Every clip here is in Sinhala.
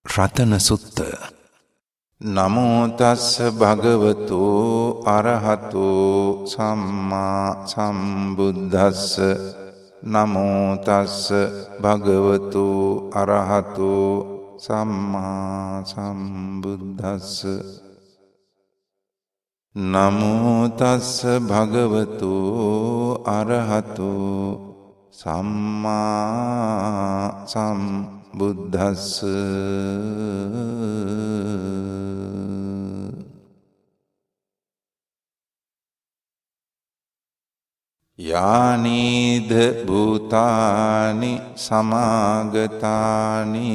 රතන සුත්ත. නමෝ තස්ස භගවතු අරහතු සම්මා සම්බුද්දස්ස. නමෝ තස්ස භගවතු අරහතු සම්මා සම්බුද්දස්ස. නමෝ තස්ස භගවතු අරහතු සම්මා සම්බුද්දස්ස. යානීද භූතානි සමාගතානි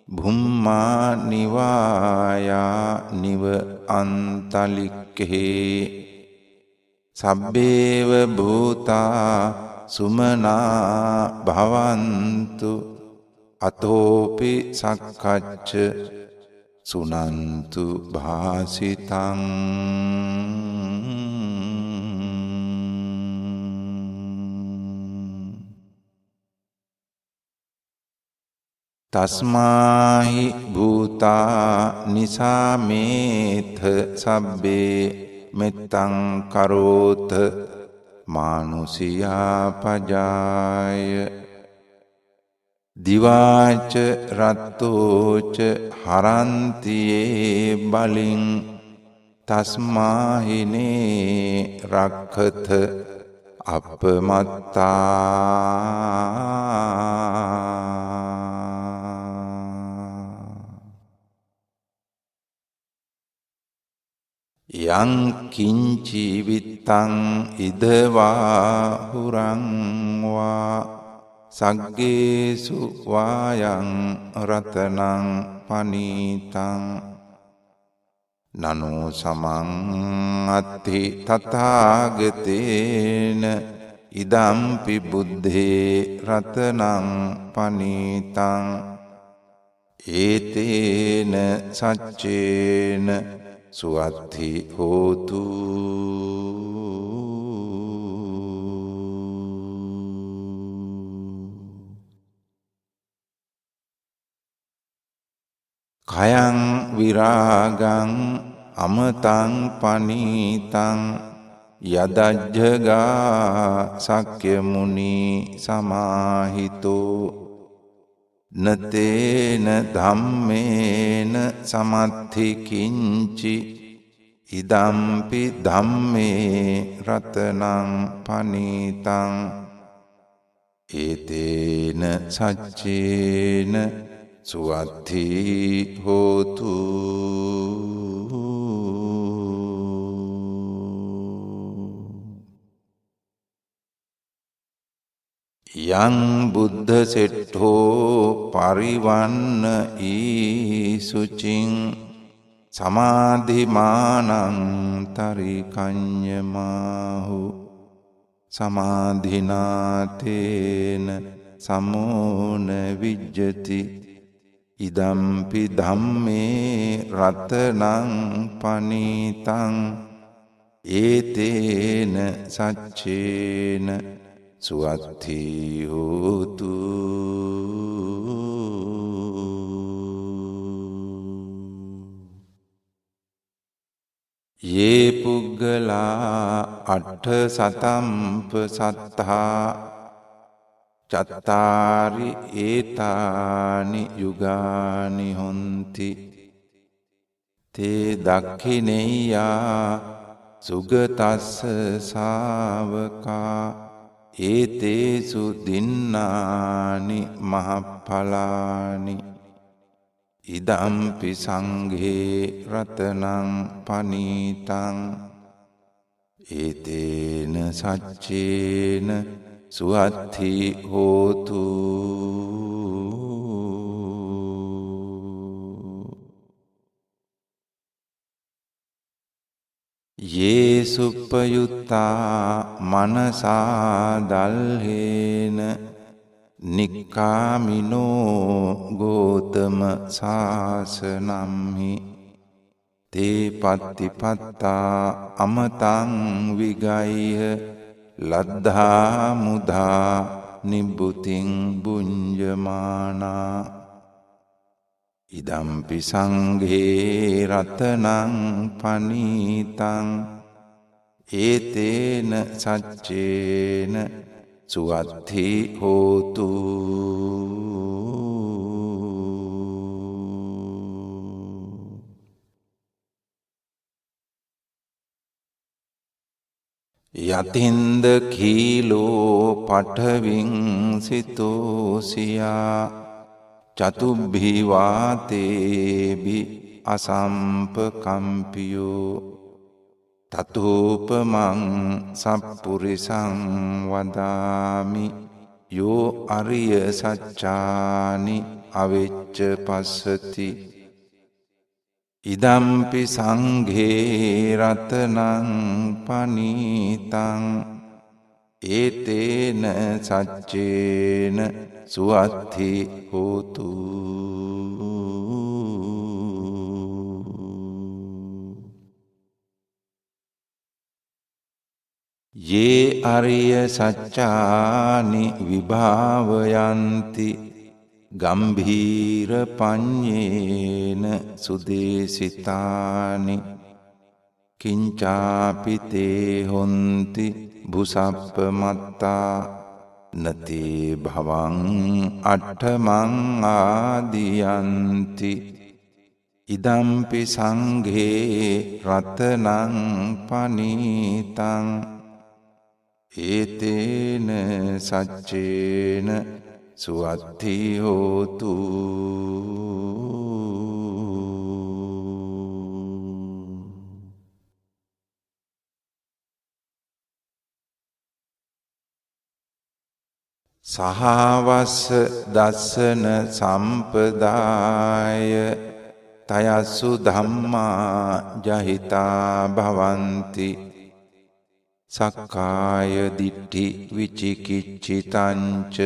භුම්මා නිවායා නිව අන්තලික්කේ සබ්බේව භූතා සුමනා භවන්තු අතෝපි සක්කච්ච සුනන්තු භාසිතං. තස්මාහි භූතා නිසාමේත සබ්බේ මෙත්තං කරෝත මානුසියා පජාය. දිවාච රත්තෝච හරන්තියේ බලින් තස්මාහිනේ රක්ඛත අපමත්තා. යං කිංචි විත්තං ඉදවා හුරං වා සග්ගේසු වායං රතනං පනීතං නනෝ සමං අත්ථි තථාගතේන ඉදම්පි බුද්ධේ රතනං පනීතං ඒතේන සච්චේන සුවත්ථි හෝතු. කයං විරාගං අමතං පනීතං යදජ්ජගා සක්‍ය මුනි සමාහිතෝ නතේන ධම්මේන සමත්ථි කිංචි ඉදම්පි ධම්මේ රතනං පනීතං ඒතේන සච්චේන සුවත්ථි හෝතු. යං බුද්ධ සෙට්ඨෝ පරිවන්න ඊසුචින් සමාධිමානං තරිකඤ්ඤමාහු සමාධිනාතේන සමෝන විජ්ජති ඉදම්පි ධම්මේ රතනං පනීතං ඒතේන සච්චේන සුවත්ථි හෝතු. යේ පුග්ගලා අට්ඨ සතම්ප සත්තා චත්තාරි ඒතානි යුගානි හොන්ති තේ දක්ඛිනේයා සුගතස්ස ශාවකා ඒතේසු දින්නානි මහඵලානි ඉදම්පි සංඝේ රතනං පනීතං ඒතේන සච්චේන සුවත්ථි හෝතු. යේ සුප්පයුත්තා මනසා දල්හේන නික්ඛාමිනෝ ගෝතම සාසනම්හි තේ පත්තිපත්තා අමතං විගය්‍ය ලද්ධා මුධා නිබ්බුතින් බුඤ්ජමානා ඉදම්පි සංඝේ රතනං පනීතං ඒතේන සච්චේන සුවත්ථි හෝතු. යතින්ද කීලෝ පඨවින් සිතෝසියා චතුබ්බි වාතේබි අසම්පකම්පියෝ තතෝපමං සප්පුරිසං වදාමි යෝ අරිය සච්චානි අවෙච්ච පස්සති. ඉදම්පි සංඝේ රතනං පනීතං ඒතේන සච්චේන සුවත්ථි හෝතු. යේ අරිය සච්චානි විභාවයන්ති ගම්භීර පඤ්ඤේන සුදේසිතානි කිංචාපිතේ හොන්ති භුසප්පමත්තා නතේ භවං අට්ඨමං ආදියන්ති. ඉදම්පි සංඝේ රතනං පනීතං ඒතේන සච්චේන සුවත්ථි හෝතු. සහවස්ස දස්සන සම්පදාය තයස්සු ධම්මා ජහිතා භවಂತಿ. සක්කාය දිට්ඨි විචිකිච්ඡිතංච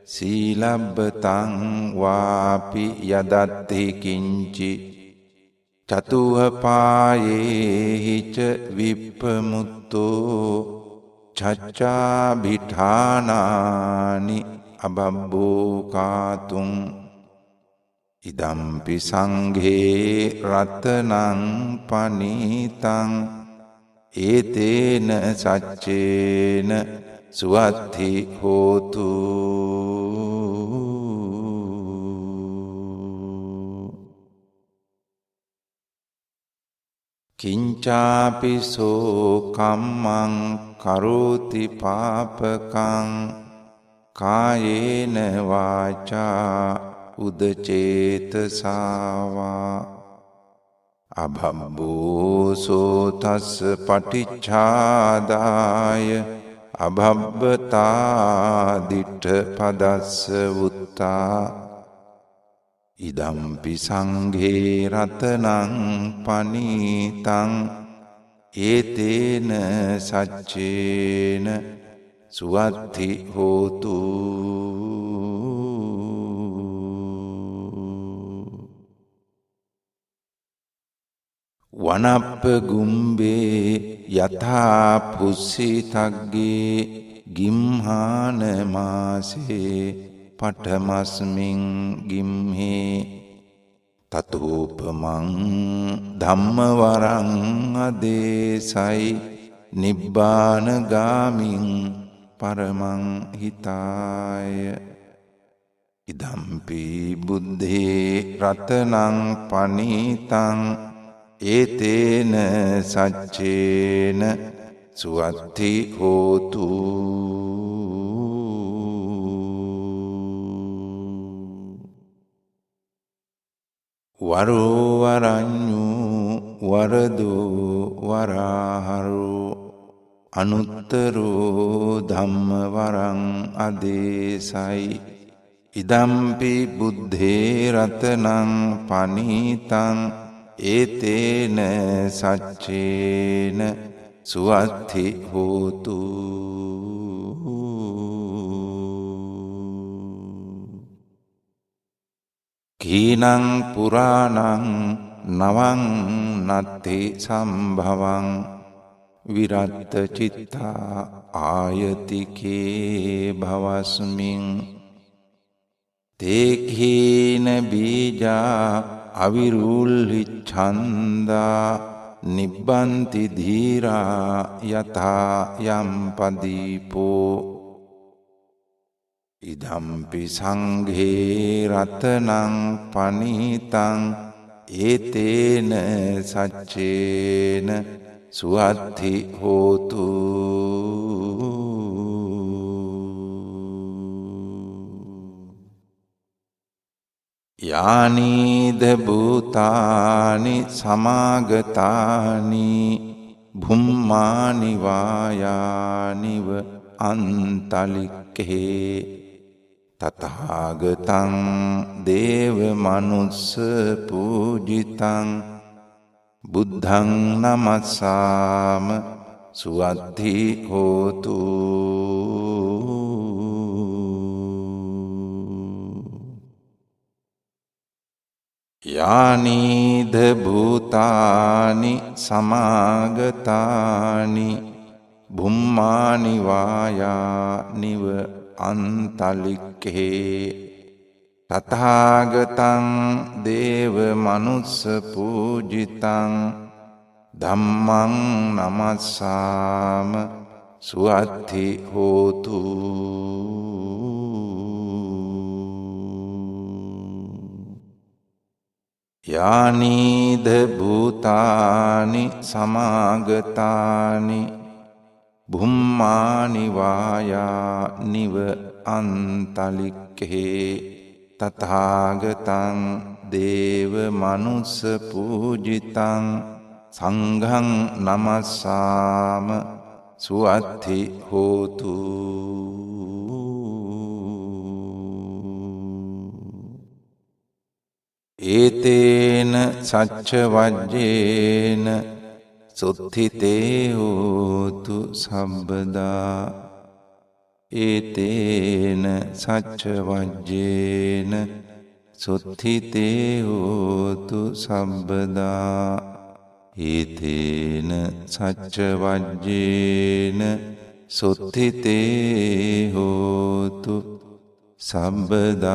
සීලබ්බතං වාපි යදත්ති කිංචි චතුහපායේහිච විප්පමුත්තෝ චච්චාභිඨානානි අබබ්බෝකාතුං. ඉදම්පි සංඝේ රතනං පනීතං ඒතේන සච්චේන සුවත්ථි හෝතු. කිංචාපිසෝ කම්මං කරෝති පාපකං කායේන වාචා උදචේතසාවා අභබ්බෝසෝ තස්ස පටිච්ඡාදාය අභබ්බතා දිට්ඨ පදස්ස වුත්තා. ඉදම්පි සංඝේ රතනං පනීතං ඒතේන සච්චේන සුවත්ථි හෝතු. වනප්ප ගුම්බේ යථා පුස්සිතග්ගේ ගිම්හාන මාසේ පඨමස්මින් ගිම්හේ තතෝපමං ධම්මවරං අදේසයි නිබ්බානගාමින් පරමං හිතාය. ඉදම්පි බුද්ධේ රතනං පනීතං ඒතේන සච්චේන සුවත්ථි හෝතු. වරෝවරඤ්ඤු වරදෝ වරාහරෝ අනුත්තරෝ ධම්මවරං අදේසයි. ඉදම්පි බුද්ධේ රතනං පනීතං ඒතේන සච්චේන සුවත්ථි හෝතු. කීනං පුරාණං නවං නත්ති සම්භවං විරත්ත චිත්තා ආයතිකේ භවස්මින්. තේකීන බීජා අවිරුල්හි ඡන්දා නිබ්බන්ති ධීරා යථා යම්පදීපෝ ඉදම්පි සංඝේ රතනං පනිතං ඒතේන සච්චේන සුවත්ති හෝතු යානීද භූතානි සමාගතානි භුම්මානි වායානිව අන්තලික්ඛේ තථාගතං දේව මනුස්ස පූජිතං බුද්ධං නමස්සාම සුවත්ති හෝතු යානීද භූතානි සමාගතානි භුම්මානි වායානිව අන්තලික්ඛේ තථාගතං දේව මනුස්ස පූජිතං ධම්මං නමස්සාම සුවත්ති හෝතු යානීද භූතානි සමාගතානි භුම්මානි වායානිව අන්තලික්ඛේ තථාගතං දේව මනුස්ස පූජිතං සංඝං නමස්සාම සුවත්ති හෝතු ඒතේන සච්ච වජ්ජේන සුත්ථිතේ හෝතු සම්බදා ඒතේන සච්ච වජ්ජේන සුත්ථිතේ හෝතු සම්බදා ඒතේන සච්ච වජ්ජේන සුත්ථිතේ හෝතු සම්බදා